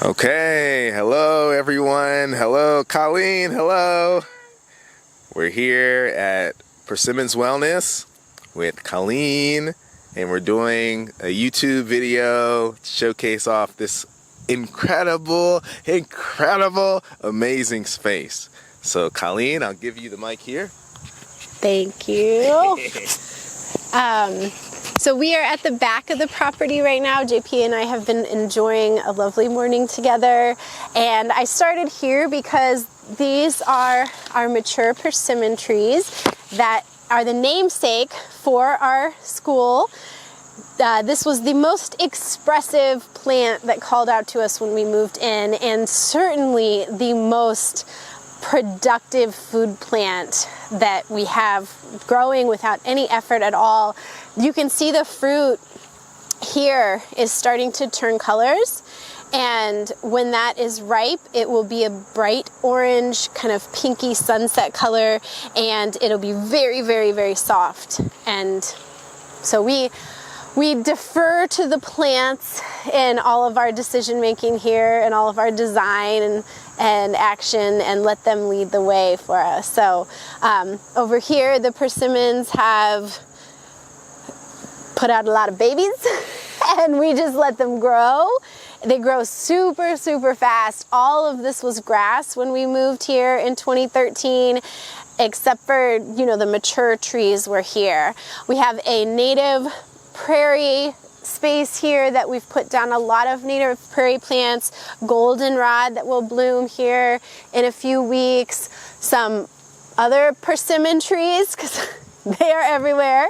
Okay, hello everyone. Hello, Colleen. Hello. We're here at Persimmon's Wellness with Colleen, and we're doing a YouTube video to showcase off this incredible, amazing space. So, Colleen, I'll give you the mic here. Thank you. So we are at the back of the property right now. JP and I have been enjoying a lovely morning together. And I started here because these are our mature persimmon trees that are the namesake for our school. This was the most expressive plant that called out to us when we moved in, and certainly the most productive food plant that we have growing without any effort at all. You can see the fruit here is starting to turn colors, and when that is ripe, it will be a bright orange, kind of pinky sunset color, and it'll be very, very, very soft. And so we defer to the plants in all of our decision making here and all of our design and action, and let them lead the way for us. So over here, the persimmons have put out a lot of babies and we just let them grow. They grow super, super fast. All of this was grass when we moved here in 2013, except for, the mature trees were here. We have a native prairie space here that we've put down a lot of native prairie plants, goldenrod that will bloom here in a few weeks, some other persimmon trees because they are everywhere.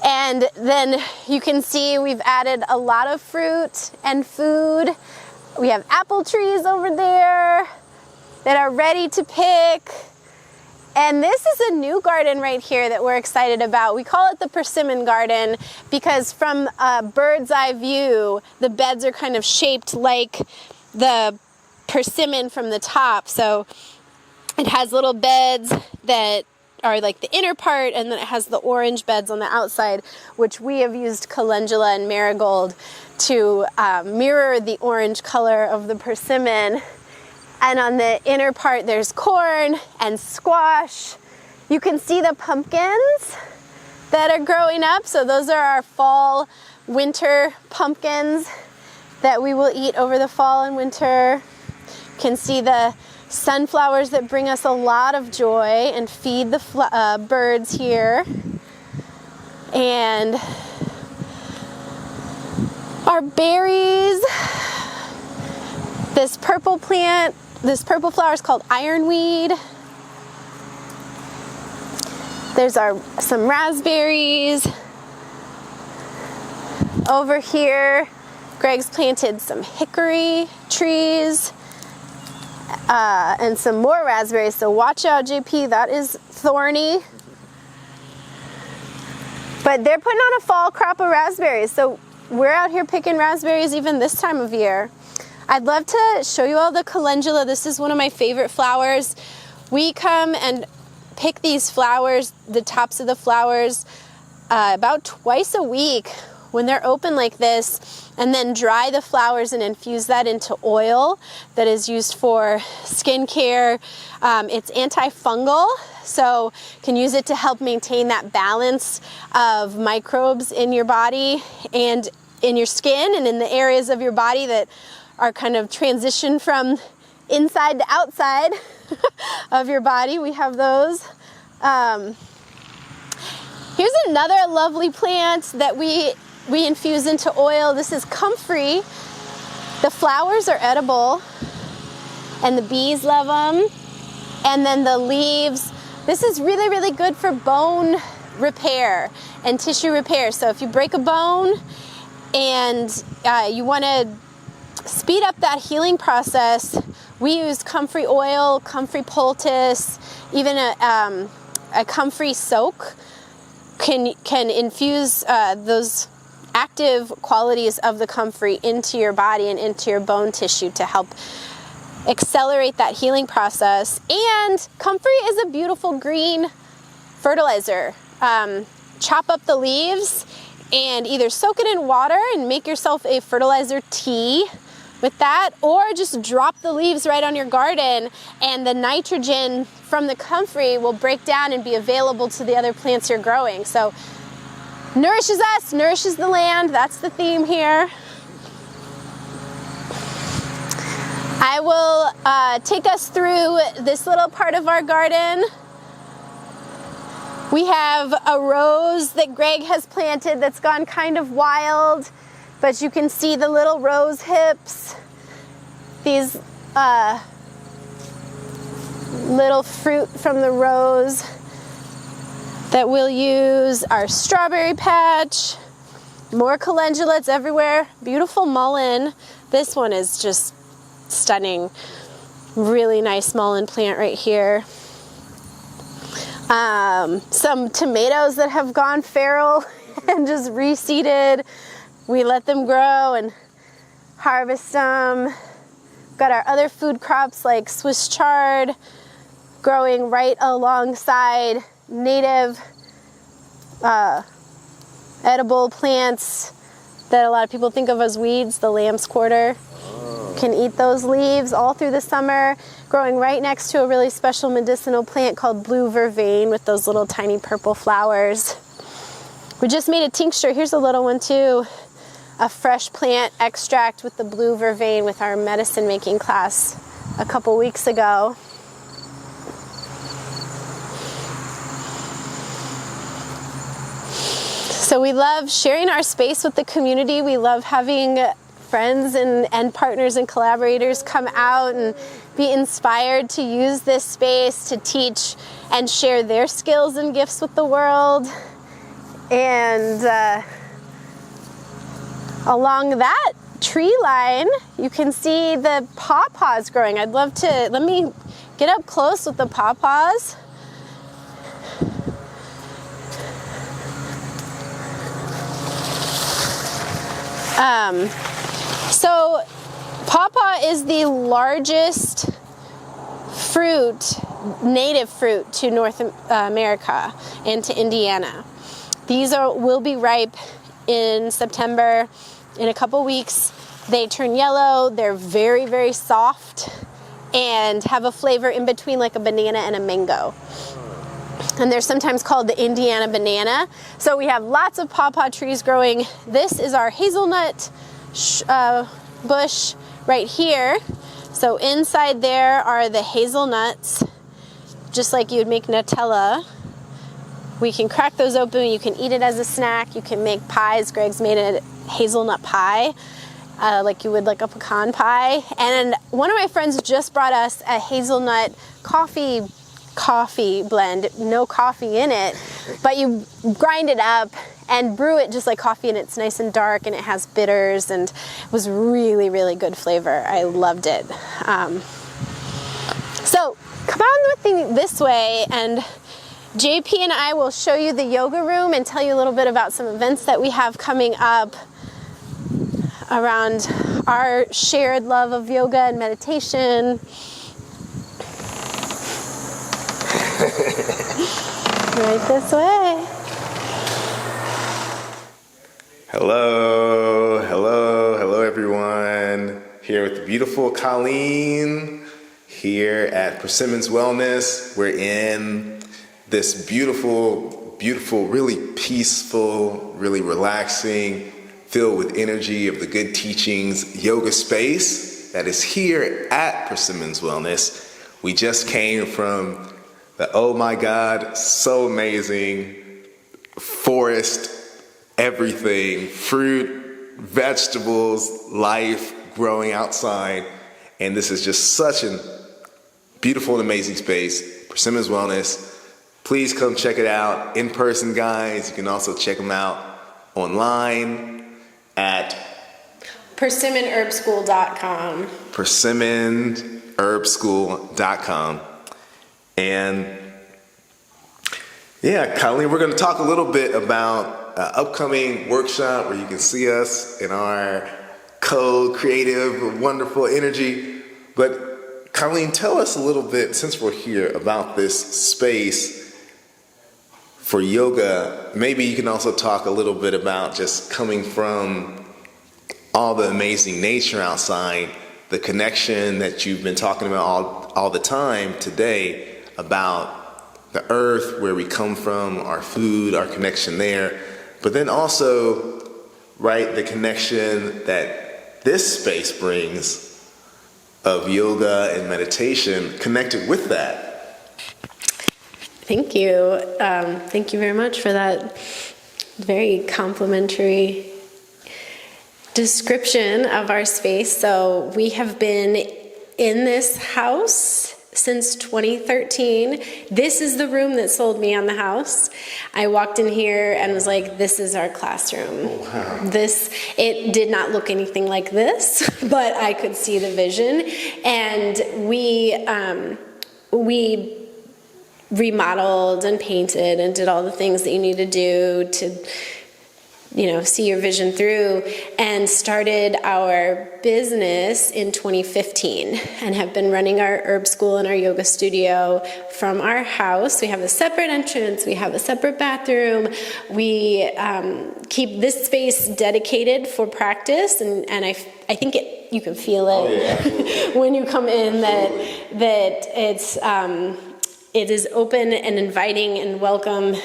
And then you can see we've added a lot of fruit and food. We have apple trees over there that are ready to pick. And this is a new garden right here that we're excited about. We call it the Persimmon Garden because from a bird's eye view, the beds are kind of shaped like the persimmon from the top. So it has little beds that are like the inner part, and then it has the orange beds on the outside, which we have used calendula and marigold to mirror the orange color of the persimmon. And on the inner part, there's corn and squash. You can see the pumpkins that are growing up. So those are our fall, winter pumpkins that we will eat over the fall and winter. You can see the sunflowers that bring us a lot of joy and feed the birds here. And our berries. This purple plant, this purple flower is called ironweed. There's some raspberries. Over here, Greg's planted some hickory trees and some more raspberries. So watch out, JP, that is thorny. But they're putting on a fall crop of raspberries. So we're out here picking raspberries even this time of year. I'd love to show you all the calendula. This is one of my favorite flowers. We come and pick these flowers, the tops of the flowers, about twice a week when they're open like this, and then dry the flowers and infuse that into oil that is used for skincare. It's antifungal, so you can use it to help maintain that balance of microbes in your body and in your skin and in the areas of your body that are kind of transition from inside to outside of your body. We have those. Here's another lovely plant that we infuse into oil. This is comfrey. The flowers are edible and the bees love them. And then the leaves. This is really, really good for bone repair and tissue repair. So if you break a bone and you want to speed up that healing process, we use comfrey oil, comfrey poultice, even a comfrey soak can infuse those active qualities of the comfrey into your body and into your bone tissue to help accelerate that healing process. And comfrey is a beautiful green fertilizer. Chop up the leaves and either soak it in water and make yourself a fertilizer tea with that, or just drop the leaves right on your garden, and the nitrogen from the comfrey will break down and be available to the other plants you're growing. So nourishes us, nourishes the land. That's the theme here. I will take us through this little part of our garden. We have a rose that Greg has planted that's gone kind of wild, but you can see the little rose hips, these little fruit from the rose that we'll use. Our strawberry patch, more calendulates everywhere, beautiful mullein. This one is just stunning, really nice mullein plant right here. Some tomatoes that have gone feral and just reseeded. We let them grow and harvest them. Got our other food crops like Swiss chard growing right alongside native edible plants that a lot of people think of as weeds, the lamb's quarter. Can eat those leaves all through the summer, growing right next to a really special medicinal plant called blue vervain with those little tiny purple flowers. We just made a tincture. Here's a little one too. A fresh plant extract with the blue vervain with our medicine making class a couple weeks ago. So we love sharing our space with the community. We love having friends and partners and collaborators come out and be inspired to use this space to teach and share their skills and gifts with the world. And along that tree line, you can see the pawpaws growing. I'd love to, let me get up close with the pawpaws. So pawpaw is the largest fruit, native fruit to North America and to Indiana. These will be ripe in September. In a couple weeks, they turn yellow. They're very, very soft and have a flavor in between like a banana and a mango. And they're sometimes called the Indiana banana. So we have lots of pawpaw trees growing. This is our hazelnut bush right here. So inside there are the hazelnuts, just like you would make Nutella. We can crack those open. You can eat it as a snack. You can make pies. Greg's made a hazelnut pie, like you would like a pecan pie. And one of my friends just brought us a hazelnut coffee blend, no coffee in it, but you grind it up and brew it just like coffee, and it's nice and dark and it has bitters, and it was really, really good flavor. I loved it. So come on with me this way, and JP and I will show you the yoga room and tell you a little bit about some events that we have coming up around our shared love of yoga and meditation. Right this way. Hello everyone. Here with the beautiful Colleen here at Persimmon's Wellness. We're in this beautiful, really peaceful, really relaxing, filled with energy of the good teachings yoga space that is here at Persimmon's Wellness. We just came from the, oh my God, so amazing forest, everything, fruit, vegetables, life growing outside. And this is just such a beautiful and amazing space. Persimmon's Wellness. Please come check it out in person, guys. You can also check them out online at PersimmonHerbSchool.com. PersimmonHerbSchool.com. And yeah, Colleen, we're going to talk a little bit about an upcoming workshop where you can see us in our co-creative, wonderful energy. But Colleen, tell us a little bit, since we're here, about this space for yoga, maybe you can also talk a little bit about just coming from all the amazing nature outside, the connection that you've been talking about all the time today about the earth, where we come from, our food, our connection there, but then also, right, the connection that this space brings of yoga and meditation connected with that. Thank you. Thank you very much for that very complimentary description of our space. So we have been in this house since 2013. This is the room that sold me on the house. I walked in here and was like, this is our classroom. Oh, wow. It did not look anything like this, but I could see the vision. And we remodeled and painted and did all the things that you need to do to, see your vision through, and started our business in 2015 and have been running our herb school and our yoga studio from our house. We have a separate entrance, we have a separate bathroom, we keep this space dedicated for practice, and I think you can feel it when you come in, that it is open and inviting and welcome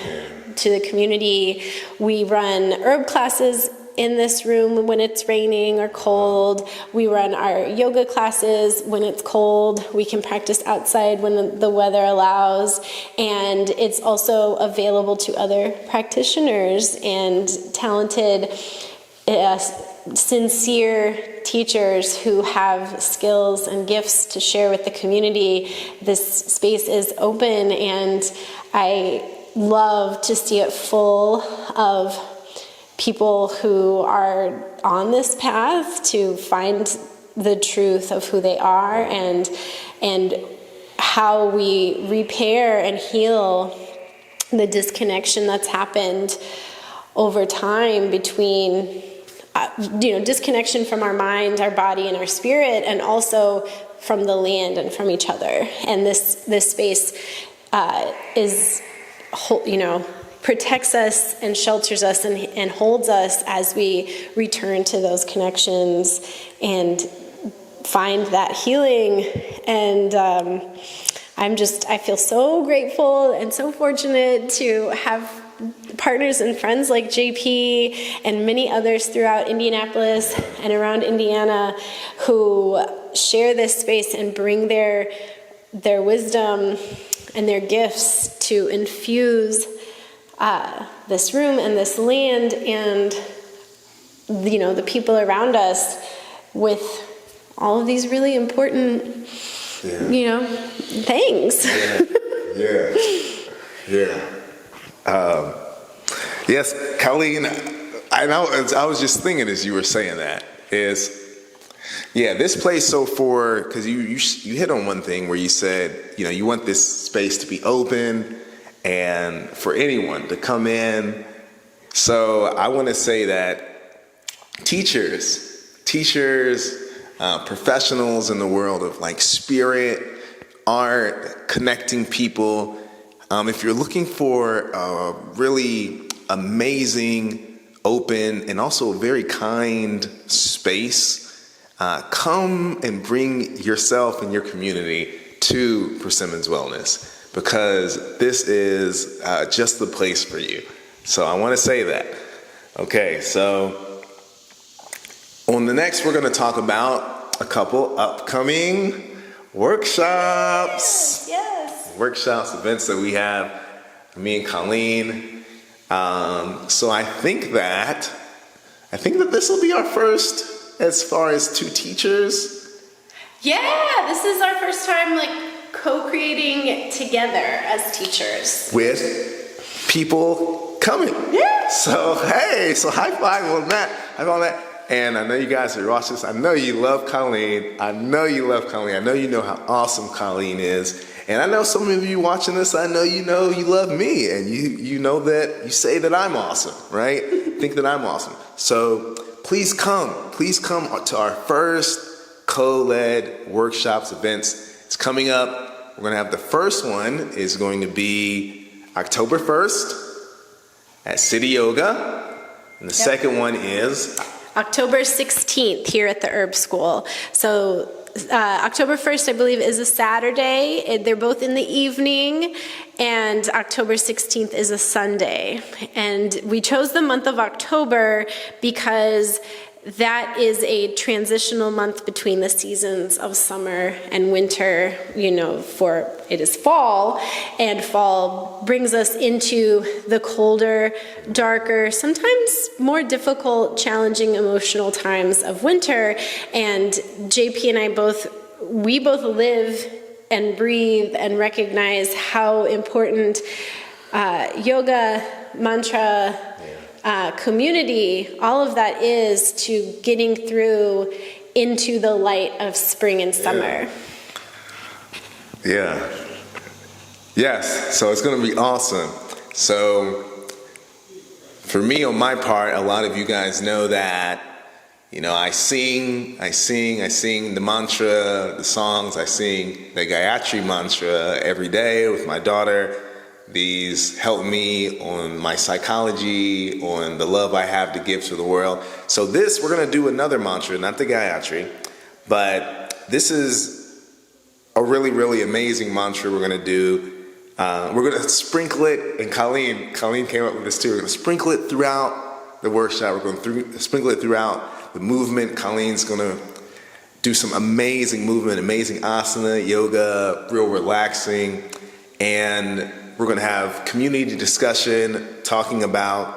to the community. We run herb classes in this room when it's raining or cold. We run our yoga classes when it's cold. We can practice outside when the weather allows. And it's also available to other practitioners and talented, sincere teachers who have skills and gifts to share with the community. This space is open, and I love to see it full of people who are on this path to find the truth of who they are, and how we repair and heal the disconnection that's happened over time between disconnection from our mind, our body, and our spirit, and also from the land and from each other. And this space protects us and shelters us and holds us as we return to those connections and find that healing. And I feel so grateful and so fortunate to have partners and friends like JP and many others throughout Indianapolis and around Indiana who share this space and bring their wisdom and their gifts to infuse this room and this land and the people around us with all of these really important things. Yes, Colleen, I was just thinking as you were saying that, this place, because you hit on one thing where you said, you want this space to be open and for anyone to come in. So I want to say that teachers, professionals in the world of like spirit, art, connecting people, if you're looking for a really amazing, open, and also very kind space, come and bring yourself and your community to Persimmon's Wellness, because this is just the place for you. So I want to say that. Okay, so on the next, we're going to talk about a couple upcoming workshops. Yes. Workshops, events that we have, me and Colleen. So I think that this will be our first as far as two teachers. Yeah, this is our first time co-creating together as teachers. With people coming. Yeah. So high five on that. And I know you guys are watching this. I know you love Colleen. I know you know how awesome Colleen is. And I know some of you watching this, I know you love me, and you know that you say that I'm awesome, right? Think that I'm awesome. So please come to our first co-led workshops, events. It's coming up. We're going to have the first one is going to be October 1st. at City Yoga. And the second one is October 16th here at the Herb School. So October 1st, I believe, is a Saturday. They're both in the evening, and October 16th is a Sunday. And we chose the month of October because that is a transitional month between the seasons of summer and winter, for it is fall, and fall brings us into the colder, darker, sometimes more difficult, challenging, emotional times of winter. And JP and I both live and breathe and recognize how important yoga, mantra, community, all of that is to getting through into the light of spring and summer. Yeah. Yes. So it's going to be awesome. So for me, on my part, a lot of you guys know that, I sing the mantra, the songs. I sing the Gayatri mantra every day with my daughter. These help me on my psychology, on the love I have to give to the world. So we're going to do another mantra, not the Gayatri, but this is a really, really amazing mantra we're going to do. We're going to sprinkle it, and Colleen came up with this too. We're going to sprinkle it throughout the workshop. We're going to sprinkle it throughout the movement. Colleen's going to do some amazing movement, amazing asana, yoga, real relaxing, and we're going to have community discussion talking about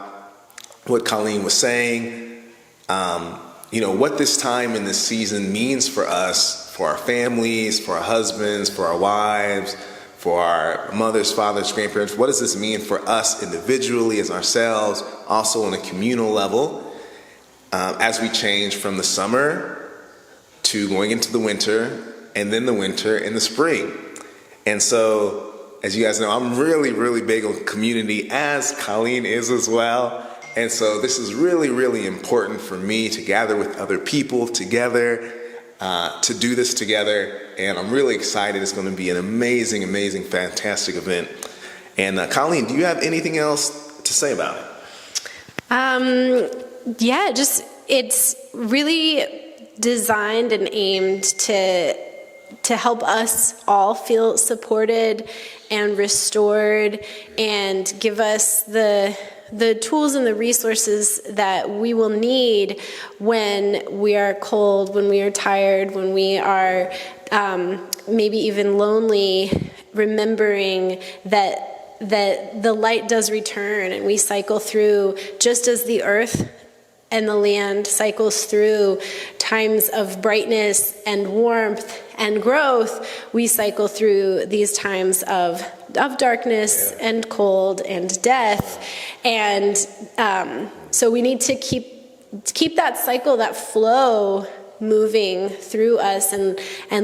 what Colleen was saying, what this time in this season means for us, for our families, for our husbands, for our wives, for our mothers, fathers, grandparents. What does this mean for us individually as ourselves, also on a communal level, as we change from the summer to going into the winter, and then the winter and the spring. And so, as you guys know, I'm really, really big on community, as Colleen is as well. And so this is really, really important for me to gather with other people together, to do this together. And I'm really excited. It's going to be an amazing, amazing, fantastic event. And Colleen, do you have anything else to say about it? It's really designed and aimed to help us all feel supported and restored, and give us the tools and the resources that we will need when we are cold, when we are tired, when we are maybe even lonely, remembering that the light does return, and we cycle through, just as the earth and the land cycles through times of brightness and warmth and growth, we cycle through these times of darkness and cold and death. And so we need to keep that cycle, that flow moving through us, and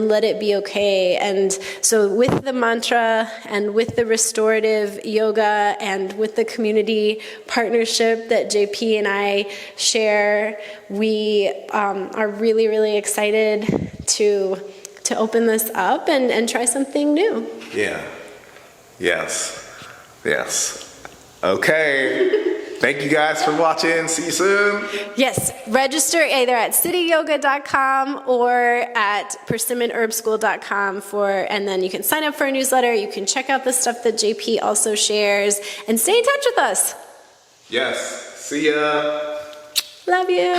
let it be okay. And so with the mantra and with the restorative yoga and with the community partnership that JP and I share, we are really, really excited to open this up and try something new. Yeah. Yes. Okay. Thank you guys for watching. See you soon. Yes, register either at cityyoga.com or at persimmonherbschool.com and then you can sign up for a newsletter. You can check out the stuff that JP also shares, and stay in touch with us. Yes. See ya. Love you.